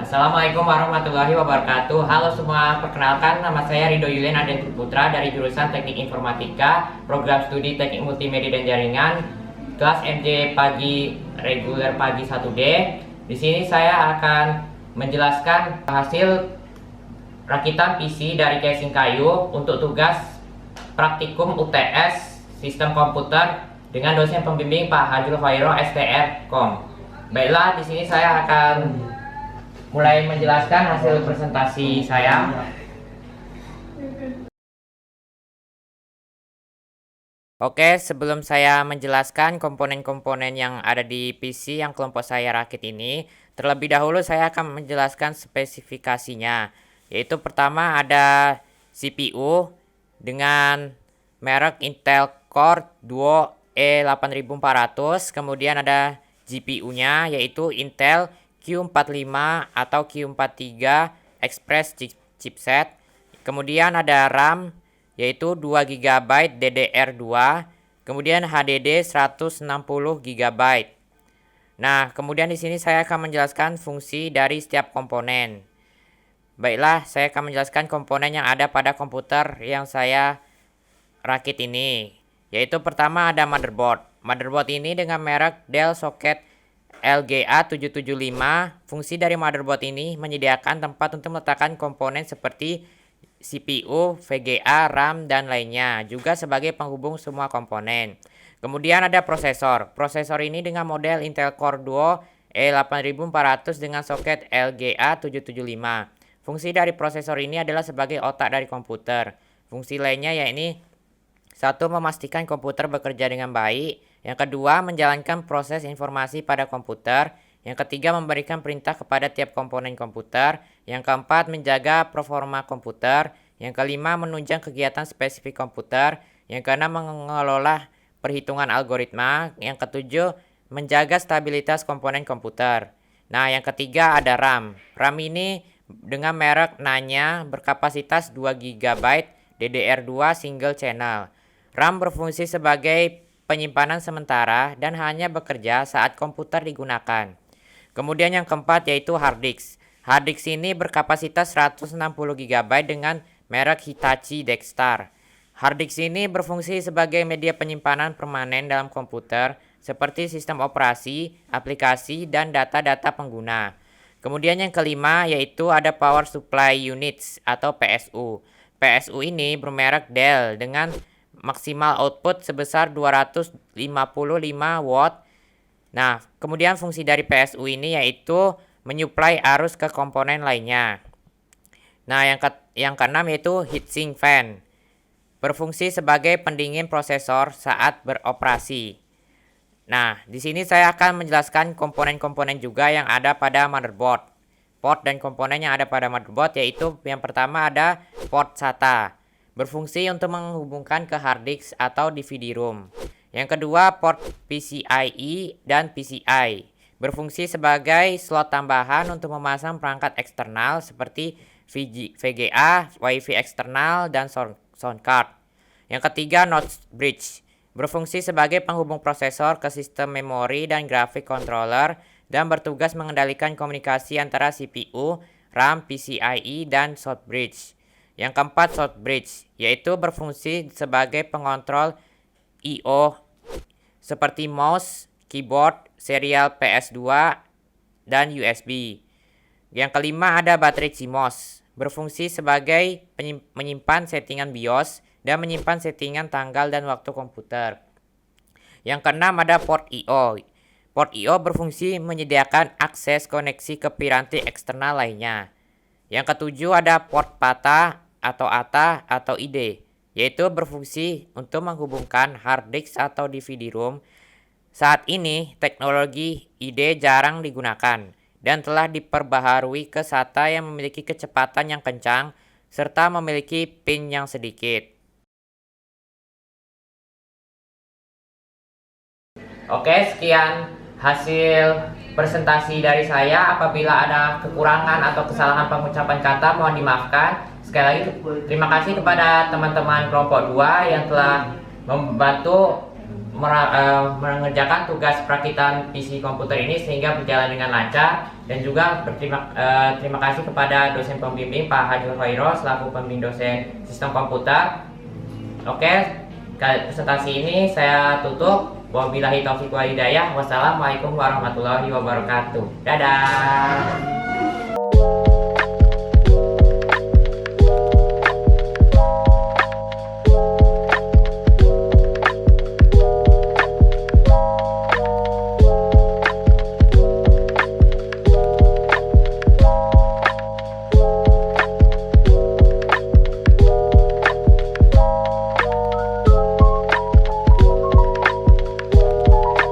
Assalamualaikum warahmatullahi wabarakatuh. Halo semua, perkenalkan nama saya Rido Yulian Adentu Putra dari jurusan Teknik Informatika, Program Studi Teknik Multimedia dan Jaringan, kelas MJ Pagi Reguler Pagi 1D. Di sini saya akan menjelaskan hasil rakitan PC dari casing kayu untuk tugas praktikum UTS Sistem Komputer dengan dosen pembimbing Pak Hajrul Khairo STR Kom. Baiklah, di sini saya akan mulai menjelaskan hasil presentasi saya. Oke, sebelum saya menjelaskan komponen-komponen yang ada di PC yang kelompok saya rakit ini, terlebih dahulu saya akan menjelaskan spesifikasinya. Yaitu pertama ada CPU dengan merek Intel Core Duo E8400, kemudian ada GPU-nya yaitu Intel Q45 atau Q43 Express chipset. Kemudian ada RAM yaitu 2 GB DDR2, kemudian HDD 160 GB. Nah, kemudian di sini saya akan menjelaskan fungsi dari setiap komponen. Baiklah, saya akan menjelaskan komponen yang ada pada komputer yang saya rakit ini. Yaitu pertama ada motherboard. Motherboard ini dengan merek Dell Socket LGA775. Fungsi dari motherboard ini menyediakan tempat untuk meletakkan komponen seperti CPU, VGA, RAM, dan lainnya, juga sebagai penghubung semua komponen. Kemudian ada prosesor. Prosesor ini dengan model Intel Core Duo E8400 dengan soket LGA775. Fungsi dari prosesor ini adalah sebagai otak dari komputer. Fungsi lainnya yaitu satu, memastikan komputer bekerja dengan baik. Yang kedua, menjalankan proses informasi pada komputer. Yang ketiga, memberikan perintah kepada tiap komponen komputer. Yang keempat, menjaga performa komputer. Yang kelima, menunjang kegiatan spesifik komputer. Yang keenam, mengelola perhitungan algoritma. Yang ketujuh, menjaga stabilitas komponen komputer. Nah, yang ketiga ada RAM. RAM ini dengan merek Nanya berkapasitas 2 GB DDR2 single channel. RAM berfungsi sebagai penyimpanan sementara dan hanya bekerja saat komputer digunakan. Kemudian yang keempat yaitu hard disk. Hard disk ini berkapasitas 160 GB dengan merek Hitachi Dextar. Hard disk ini berfungsi sebagai media penyimpanan permanen dalam komputer seperti sistem operasi, aplikasi, dan data-data pengguna. Kemudian yang kelima yaitu ada power supply units atau PSU. PSU ini bermerek Dell dengan maksimal output sebesar 255 watt. Nah, kemudian fungsi dari PSU ini yaitu menyuplai arus ke komponen lainnya. Nah, yang keenam yaitu heatsink fan. Berfungsi sebagai pendingin prosesor saat beroperasi. Nah, di sini saya akan menjelaskan komponen-komponen juga yang ada pada motherboard. Port dan komponen yang ada pada motherboard yaitu yang pertama ada port SATA. Berfungsi untuk menghubungkan ke hard disk atau DVD-ROM. Yang kedua, port PCIe dan PCI. Berfungsi sebagai slot tambahan untuk memasang perangkat eksternal seperti VGA, WiFi eksternal, dan sound card. Yang ketiga, notch bridge. Berfungsi sebagai penghubung prosesor ke sistem memori dan grafik controller dan bertugas mengendalikan komunikasi antara CPU, RAM, PCIe, dan short bridge. Yang keempat, short bridge, yaitu berfungsi sebagai pengontrol I/O seperti mouse, keyboard, serial PS2, dan USB. Yang kelima ada baterai CMOS, berfungsi sebagai menyimpan settingan BIOS dan menyimpan settingan tanggal dan waktu komputer. Yang keenam ada port I/O. Port I/O berfungsi menyediakan akses koneksi ke piranti eksternal lainnya. Yang ketujuh ada port PATA atau ATA atau ID, yaitu berfungsi untuk menghubungkan hard disk atau DVD-ROM. Saat ini, teknologi ID jarang digunakan dan telah diperbaharui ke SATA yang memiliki kecepatan yang kencang serta memiliki pin yang sedikit. Oke, sekian hasil presentasi dari saya. Apabila ada kekurangan atau kesalahan pengucapan kata, mohon dimaafkan. Sekali lagi terima kasih kepada teman-teman kelompok 2 yang telah membantu mengerjakan tugas perakitan PC komputer ini sehingga berjalan dengan lancar, dan juga terima kasih kepada dosen pembimbing Pak Haji Khairo selaku pembimbing dosen sistem komputer. Oke, presentasi ini saya tutup. Wabillahi taufiq wal hidayah. Wassalamualaikum warahmatullahi wabarakatuh. Dadah.